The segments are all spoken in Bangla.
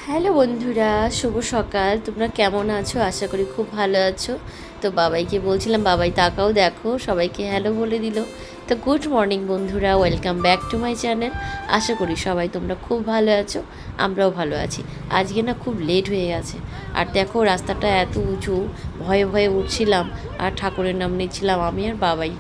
হ্যালো বন্ধুরা, শুভ সকাল। তোমরা কেমন আছো? আশা করি খুব ভালো আছো। তো বাবাইকে বলছিলাম, বাবাই তাকাও, দেখো সবাইকে হ্যালো বলে দিল। তো গুড মর্নিং বন্ধুরা, welcome back to my channel. আশা করি সবাই তোমরা খুব ভালো আছো, আমরাও ভালো আছি। আজকে না খুব লেট হয়ে গেছে, আর দেখো রাস্তাটা এত উঁচু, ভয়ে ভয়ে উঠছিলাম আর ঠাকুরের নাম নিচ্ছিলাম আমি আর বাবাই।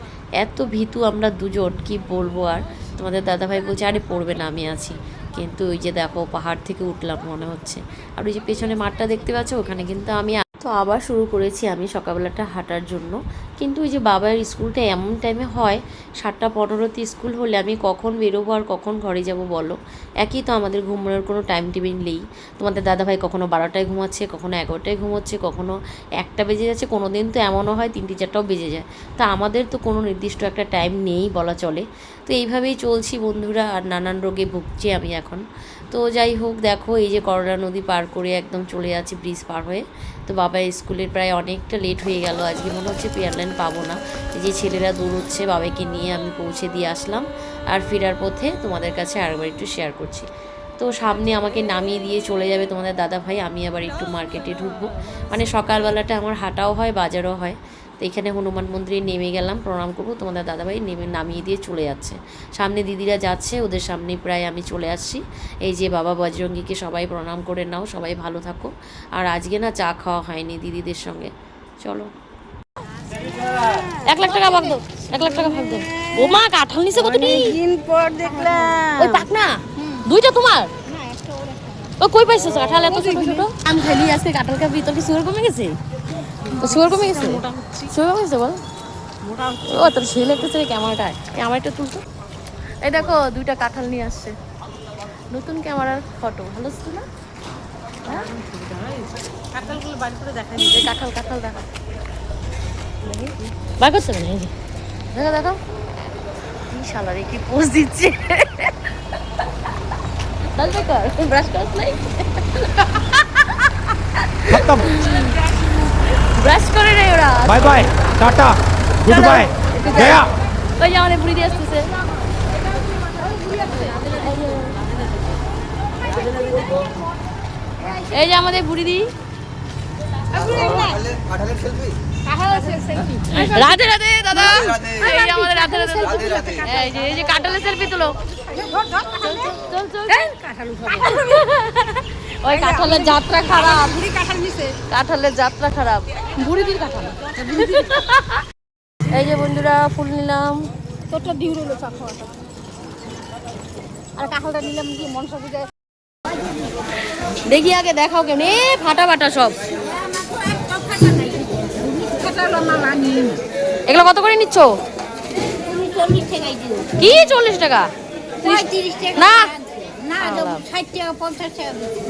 এত ভীতু আমরা দুজন, কি বলবো। আর তোমাদের দাদাভাই বলছে আরে পড়বে না, আমি আছি। কিন্তু ওই যে দেখো পাহাড় থেকে উঠলাম মনে হচ্ছে। আর ওই যে পেছনে মাঠটা দেখতে পাচ্ছ, ওখানে কিন্তু আমি তো আবার শুরু করেছি আমি সকালবেলাটা হাঁটার জন্য। কিন্তু ওই যে বাবার স্কুলটা এমন টাইমে হয়, 7:15-তে স্কুল হলে আমি কখন বেরোবো আর কখন ঘরে যাব বলো। একই তো আমাদের ঘুমানোর কোনো টাইম টেবিল নেই। তোমাদের দাদাভাই কখনো 12টায় ঘুমাচ্ছে, কখনো 11টায় ঘুমোচ্ছে, কখনো 1টা বেজে যাচ্ছে, কোনো দিন তো এমনও হয় 3-4টাও বেজে যায়। তা আমাদের তো কোনো নির্দিষ্ট একটা টাইম নেই বলা চলে। তো এইভাবেই চলছি বন্ধুরা, আর নানান রোগে ভুগছি আমি এখন। তো যাই হোক, দেখো এই যে করলা নদী পার করে একদম চলে যাচ্ছি ব্রিজ পার হয়ে। তো বাবা স্কুলের প্রায় অনেকটা লেট হয়ে গেল, আজকে মনে হচ্ছে পেয়ার লাইন পাবো না। যে ছেলেরা দৌড়চ্ছে, বাবাকে নিয়ে আমি পৌঁছে দিয়ে আসলাম। আর ফেরার পথে তোমাদের কাছে আরেকবার একটু শেয়ার করছি। তো সামনে আমাকে নামিয়ে দিয়ে চলে যাবে তোমাদের দাদা ভাই, আমি আবার একটু মার্কেটে ঢুকবো। মানে সকালবেলাটা আমার হাঁটাও হয়, বাজারও হয়। তো এখানে হনুমান মন্দিরে নেমে গেলাম, প্রণাম করবো। তোমাদের দাদাভাই নামিয়ে দিয়ে চলে যাচ্ছে। সামনে দিদিরা যাচ্ছে, ওদের সামনে প্রায় আমি চলে আসছি। এই যে বাবা বজরঙ্গীকে সবাই প্রণাম করে নাও, সবাই ভালো থাকো। আর আজকে না চা খাওয়া হয়নি দিদিদের সঙ্গে। চলো। 1 লাখ টাকা ভাগ দাও, 1 লাখ টাকা ভাগ দাও। ও মা, কাঁঠাল নিছে কত দিন পর দেখলাম। ওই পাক না, দুইটা তোমার? ও কই পাইছো কাঁঠাল এত ছোট ছোট? আম খালি আজকে কাঁঠাল খাবি, তোর কি সুগার কমে গেছে? সুগার কমে গেছে? সুগার কমে গেছে বল। ও তোর ছেলে একটু ক্যামেরাটা তুলতো। এই দেখো 2টা কাঁঠাল নিয়ে আসছে, নতুন ক্যামেরার ফটো। ভালো ছিল না? কাঁঠালগুলো বাড়ি করে দেখা নিয়ে কাঁঠাল দেখা বার করছে না। এই যে দেখো দেখো, কি শালারে কি পোজ দিচ্ছে। ব্রাশ করছ নাই? ব্রাশ করে রে ওরা। Bye bye, tata, good bye, Gaya. ওই যে আমাদের বুড়ি দিয়ে আসতেছে। এই যে আমাদের বুড়ি দি। রাধে রাধে দাদা। এই যে আমাদের রাধে রাধে। এই যে কাঁঠালের সেলফি তুলো। চল চল। ওই কাঁঠালের যাত্রা খারাপ, কাঁঠালের যাত্রা খারাপ, বুড়িদির কাঁঠাল। এই যে বন্ধুরা ফুল নিলাম। তোরটা ডিউ রইলো চা খাওয়াটা, আর কাঁঠালটা নিলাম কি মনসা পূজায়। দেখি আগে দেখাও কেমন। ফাটা ফাটা সব। এগুলো কত করে নিচ্ছ? কি 40 টাকা? না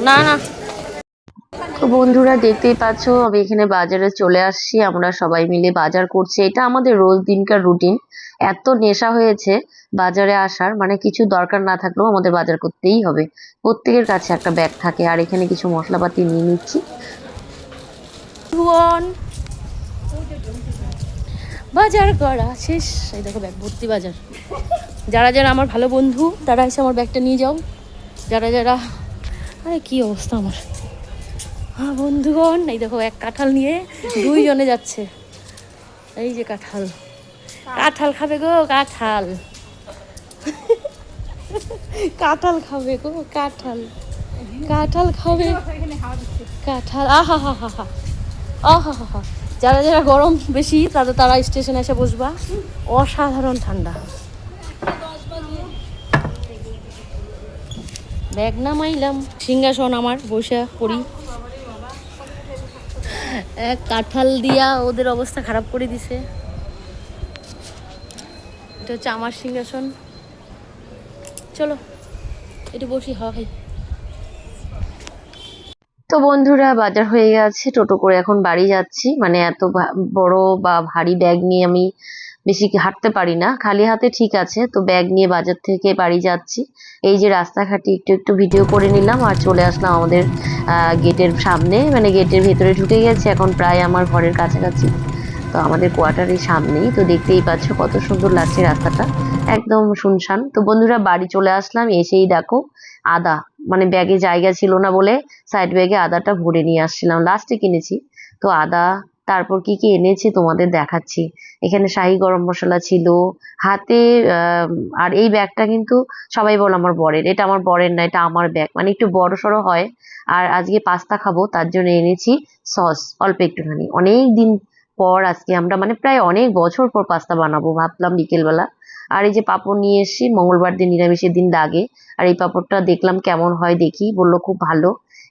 না না। তো বন্ধুরা দেখতেই পাচ্ছ, আমি এখানে বাজারে চলে আসছি। আমরা সবাই মিলে বাজার করছি, এটা আমাদের রোজ দিনকার রুটিন। এত নেশা হয়েছে বাজারে আসার, মানে কিছু দরকার না থাকলেও আমাদের বাজার করতেই হবে। প্রত্যেকের কাছে একটা ব্যাগ থাকে। আর এখানে কিছু মশলাপাতি নিয়ে নিচ্ছি। বাজার করা শেষ। এই দেখো ব্যাগ ভর্তি বাজার। যারা যারা আমার ভালো বন্ধু তারা এসে আমার ব্যাগটা নিয়ে যাও। যারা যারা, আরে কি অবস্থা আমার। হ্যাঁ বন্ধুগণ, এই দেখো এক কাঁঠাল নিয়ে 2 জনে যাচ্ছে। এই যে কাঁঠাল, কাঁঠাল খাবে গো, কাঁঠাল। কাঁঠাল খাবে গো, কাঁঠাল, কাঁঠাল খাবে, কাঁঠাল। আহা হা হা হা, আহা হা হা। যারা যারা গরম বেশি তারা স্টেশনে এসে বসবা, অসাধারণ ঠান্ডা। ব্যাগ নামাইলাম, সিংহাসন আমার, বসে পড়ি। এক কাঁঠাল দিয়া ওদের অবস্থা খারাপ করে দিছে। এটা হচ্ছে আমার সিংহাসন। চলো একটু বসি, হাওয়া খাই। তো বন্ধুরা বাজার হয়ে গেছে, টোটো করে এখন বাড়ি যাচ্ছি। মানে এত বড় বা ভারী ব্যাগ নিয়ে আমি বেশি হাঁটতে পারি না, খালি হাতে ঠিক আছে। তো ব্যাগ নিয়ে বাজার থেকে বাড়ি যাচ্ছি। এই যে রাস্তাঘাটে একটু একটু ভিডিও করে নিলাম, আর চলে আসলাম আমাদের গেটের সামনে। মানে গেটের ভেতরে ঢুকে গেছে, এখন প্রায় আমার ঘরের কাছাকাছি। তো আমাদের কোয়ার্টারের সামনেই। তো দেখতেই পাচ্ছ কত সুন্দর লাগছে রাস্তাটা, একদম শুনশান। তো বন্ধুরা বাড়ি চলে আসলাম, এসেই দেখো আদা, মানে ব্যাগে জায়গা ছিল না বলে সাইড ব্যাগে আদাটা ভরে নিয়ে আসছিলাম, লাস্টে কিনেছি। তো আদা, তারপর কি কি এনেছি তোমাদের দেখাচ্ছি। এখানে শাহি গরম মশলা ছিল হাতে। আর এই ব্যাগটা কিন্তু সবাই বলে আমার বরের, এটা আমার বরের না, এটা আমার ব্যাগ, মানে একটু বড় সড়ো হয়। আর আজকে পাস্তা খাবো তার জন্য এনেছি সস অল্প একটুখানি। অনেক দিন পর আজকে আমরা, মানে প্রায় অনেক বছর পর পাস্তা বানাবো ভাবলাম বিকেলবেলা। আর এই যে পাঁপড় নিয়ে এসেছি, মঙ্গলবার দিন নিরামিষের দিন লাগে। আর এই পাঁপড়টা দেখলাম কেমন হয়, দেখি, বললো খুব ভালো।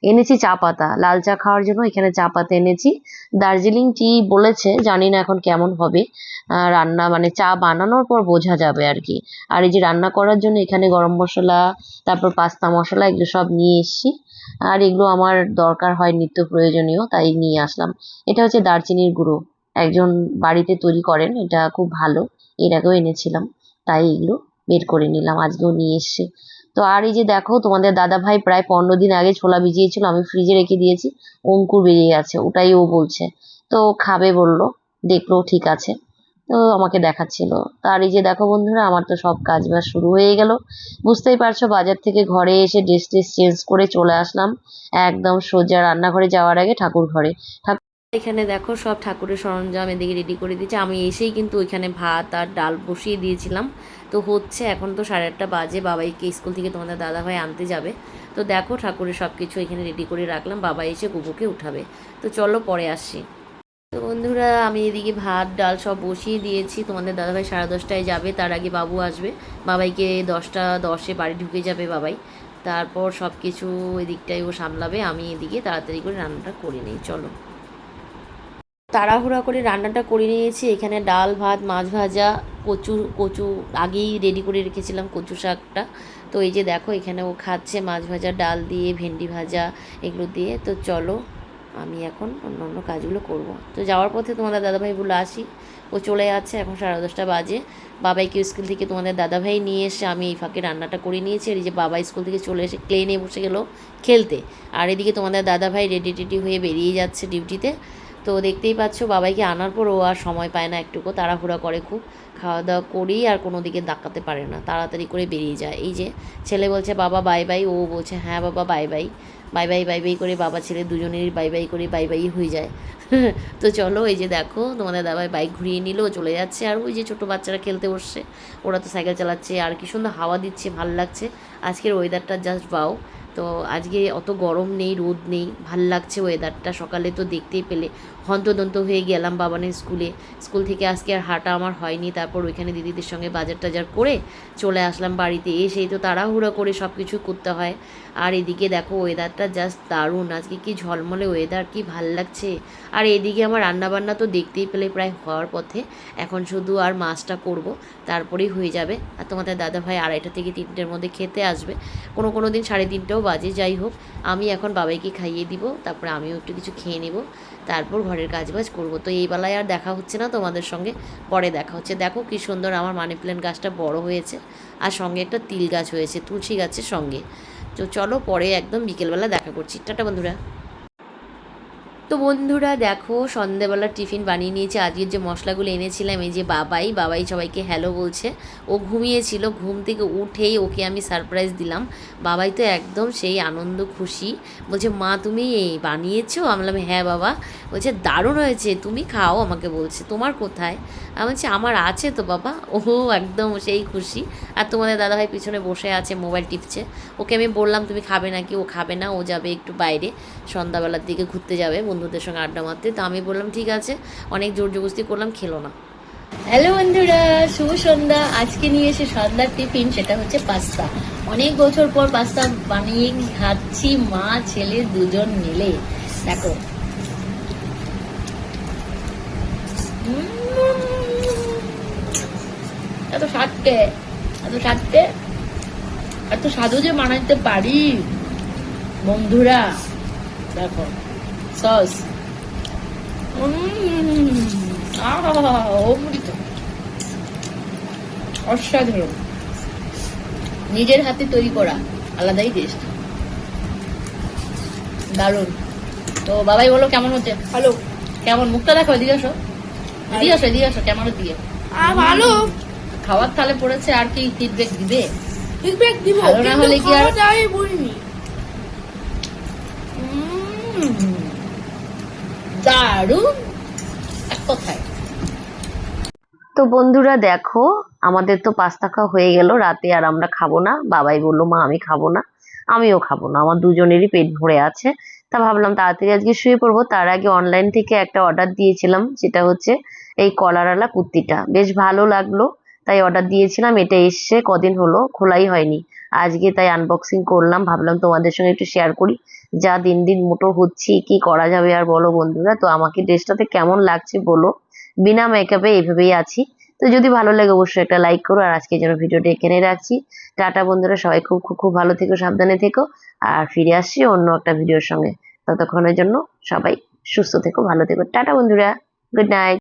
এনেছি চা পাতা, লাল চা খাওয়ার জন্য এখানে চা পাতা এনেছি। দার্জিলিং টি বলেছে, জানি না এখন কেমন হবে। রান্না মানে চা বানানোর পর বোঝা যাবে আর কি। আর এই যে রান্না করার জন্য এখানে গরম মশলা, তারপর পাস্তা মশলা, এগুলো সব নিয়ে এসেছি। আর এগুলো আমার দরকার হয় নিত্য প্রয়োজনীয়, তাই নিয়ে আসলাম। এটা হচ্ছে দারচিনির গুঁড়ো, একজন বাড়িতে তৈরি করেন, এটা খুব ভালো। এর আগেও এনেছিলাম, তাই এগুলো বের করে নিলাম, আজকেও নিয়ে এসছে। তো আর এই যে দেখো, তোমাদের দাদা ভাই প্রায় 15 দিন আগে ছোলা ভিজিয়েছিল, আমি ফ্রিজে রেখে দিয়েছি, অঙ্কুর বেরিয়ে গেছে, ওটাই ও বলছে। তো খাবে বললো, দেখলো ঠিক আছে, তো আমাকে দেখাচ্ছিল। আর এই যে দেখো বন্ধুরা, আমার তো সব কাজ বাজ শুরু হয়ে গেল, বুঝতেই পারছো। বাজার থেকে ঘরে এসে ড্রেস ট্রেস চেঞ্জ করে চলে আসলাম একদম সোজা রান্নাঘরে যাওয়ার আগে ঠাকুর ঘরে। এখানে দেখো সব ঠাকুরের সরঞ্জাম এদিকে রেডি করে দিয়েছে। আমি এসেই কিন্তু ওইখানে ভাত আর ডাল বসিয়ে দিয়েছিলাম। তো হচ্ছে, এখন তো 8:30 বাজে, বাবাইকে স্কুল থেকে তোমাদের দাদাভাই আনতে যাবে। তো দেখো ঠাকুরের সব কিছু এখানে রেডি করে রাখলাম, বাবা এসে গুবুকে উঠাবে। তো চলো পরে আসি। তো বন্ধুরা, আমি এদিকে ভাত ডাল সব বসিয়ে দিয়েছি। তোমাদের দাদাভাই 10:30টায় যাবে, তার আগে বাবু আসবে। বাবাইকে 10:10 বাড়ি ঢুকে যাবে বাবাই। তারপর সব কিছু এদিকটাই ও সামলাবে, আমি এদিকে তাড়াতাড়ি করে রান্নাটা করে নিই। চলো, তাড়াহুড়া করে রান্নাটা করে নিয়েছি। এখানে ডাল ভাত মাছ ভাজা, কচু আগেই রেডি করে রেখেছিলাম, কচু শাকটা। তো এই যে দেখো, এখানে ও খাচ্ছে মাছ ভাজা ডাল দিয়ে, ভেন্ডি ভাজা এগুলো দিয়ে। তো চলো, আমি এখন অন্য কাজগুলো করব। তো যাওয়ার পথে তোমাদের দাদাভাই বলে আসি, ও চলে যাচ্ছে, এখন 10:30 বাজে। বাবাইকে স্কুল থেকে তোমাদের দাদাভাই নিয়ে এসে আমি এই ফাঁকে রান্নাটা করে নিয়েছি। আর এই যে বাবা স্কুল থেকে চলে এসে ক্লে নিয়ে বসে গেল খেলতে। আর এদিকে তোমাদের দাদাভাই রেডি টেডি হয়ে বেরিয়ে যাচ্ছে ডিউটিতে। তো দেখতেই পাচ্ছ, বাবাইকে আনার পর ও আর সময় পায় না, একটুকু তাড়াহুড়া করে খুব, খাওয়া দাওয়া করেই আর কোনো দিকে দাক্কাতে পারে না, তাড়াতাড়ি করে বেরিয়ে যায়। এই যে ছেলে বলছে বাবা বাই বাই, ও বলছে হ্যাঁ বাবা bye bye. Bye bye bye bye করে বাবা ছেলে দুজনেরই বাই বাই করে বাই বাই হয়ে যায়। তো চলো, এই যে দেখো তোমাদের দাবাই বাইক ঘুরিয়ে নিল, চলে যাচ্ছে। আর ওই যে ছোটো বাচ্চারা খেলতে বসছে, ওরা তো সাইকেল চালাচ্ছে, আর কি সুন্দর হাওয়া দিচ্ছে, ভাল লাগছে। আজকের ওয়েদারটা জাস্ট বাও। তো আজকে অত গরম নেই, রোদ নেই, ভাল লাগছে ওয়েদারটা। সকালে তো দেখতেই পেলে হন্তদন্ত হয়ে গেলাম বাবানের স্কুল থেকে আজকে আর হাঁটা আমার হয়নি। তারপর ওইখানে দিদিদের সঙ্গে বাজার টাজার করে চলে আসলাম বাড়িতে। এসেই তো তাড়াহুড়ো করে সব কিছু করতে হয়। আর এদিকে দেখো ওয়েদারটা জাস্ট দারুণ, আজকে কি ঝলমলে ওয়েদার, কি ভাল লাগছে। আর এদিকে আমার রান্নাবান্না তো দেখতেই পেলে প্রায় হওয়ার পথে, এখন শুধু আর মাছটা করব, তারপরেই হয়ে যাবে। আর তোমাদের দাদাভাই 2:30 থেকে 3টের মধ্যে খেতে আসবে, কোনো দিন 3:30টাও বাজে। যাই হোক, আমি এখন বাবাইকে খাইয়ে দিব, তারপরে আমিও একটু কিছু খেয়ে নেব, তারপর ঘরের কাজবাজ করব। তো এই বেলায় আর দেখা হচ্ছে না তোমাদের সঙ্গে, পরে দেখা হচ্ছে। দেখো কি সুন্দর আমার মানি প্ল্যান্ট গাছটা বড় হয়েছে, আর সঙ্গে একটা তিল গাছ হয়েছে তুলসী গাছের সঙ্গে। তো চলো, পরে একদম বিকেলবেলা দেখা করছি। টাটা বন্ধুরা। তো বন্ধুরা দেখো, সন্ধ্যেবেলা টিফিন বানিয়ে নিয়েছি। আজকের যে মশলাগুলো এনেছিলাম, এই যে বাবাই সবাইকে হ্যালো বলছে। ও ঘুমিয়েছিল, ঘুম থেকে উঠেই ওকে আমি সারপ্রাইজ দিলাম। বাবাই তো একদম সেই আনন্দ খুশি, বলছে মা তুমি বানিয়েছো? আমি বললাম হ্যাঁ বাবা। বলছে দারুণ হয়েছে, তুমি খাও, আমাকে বলছে তোমার কোথায়? আমি বলছি আমার আছে তো বাবা। ও একদম সেই খুশি। আর তোমাদের দাদাভাই পিছনে বসে আছে, মোবাইল টিপছে। ওকে আমি বললাম তুমি খাবে নাকি, ও খাবে না, ও যাবে একটু বাইরে সন্ধ্যাবেলার দিকে ঘুরতে যাবে বন্ধুদের সঙ্গে আড্ডা মারতে। তো আমি বললাম ঠিক আছে, অনেক জোর জবরদস্তি করলাম, খেলো না। হ্যালো বন্ধুরা, শুভ সন্ধ্যা। আজকে নিয়ে এসে সন্ধ্যার টিফিন, সেটা হচ্ছে পাস্তা। অনেক বছর পর পাস্তা বানিয়ে খাচ্ছি, মা ছেলে দুজন মিলে। দেখো এত স্বাদকে, এত স্বাদও যে বানাইতে পারি বন্ধুরা। দেখো সস, অমৃত, অসাধারণ, নিজের হাতে তৈরি করা, আলাদাই টেস্ট, দারুণ। তো বাবাই বলো কেমন হচ্ছে? ভালো। কেমন? মুখটা দেখো, এদিকে আসো, কেমন দিয়ে ভালো খাওয়ার থালে পড়েছে। আর কি ফিডব্যাক দিবে? ভালো না হলে কি আর বলিনি, দারুণ এক কথায়। তো বন্ধুরা দেখো, আমাদের তো পাস্তা খাওয়া হয়ে গেল রাতে, আর আমরা খাবো না। বাবাই বললো মা আমি খাবো না, আমিও খাবো না, আমার দুজনেরই পেট ভরে আছে। তা ভাবলাম তাড়াতাড়ি আজকে শুয়ে পড়বো। তার আগে অনলাইন থেকে একটা অর্ডার দিয়েছিলাম, সেটা হচ্ছে এই কলারওয়ালা কুর্তিটা, বেশ ভালো লাগলো তাই অর্ডার দিয়েছিলাম। এটা এসছে কদিন হলো, খোলাই হয়নি, আজকে তাই আনবক্সিং করলাম। ভাবলাম তোমাদের সঙ্গে একটু শেয়ার করি। যা দিন দিন মোটো হচ্ছি, কি করা যাবে আর বলো বন্ধুরা। তো আমাকে ড্রেসটাতে কেমন লাগছে বলো, বিনা মেকআপে এইভাবেই আছি। তো যদি ভালো লাগে অবশ্যই একটা লাইক করো। আর আজকের জন্য ভিডিওটা এখানে রাখছি। টাটা বন্ধুরা, সবাই খুব খুব খুব ভালো থেকো, সাবধানে থেকো। আর ফিরে আসছি অন্য একটা ভিডিওর সঙ্গে। ততক্ষণের জন্য সবাই সুস্থ থেকো, ভালো থেকো। টাটা বন্ধুরা, গুড নাইট।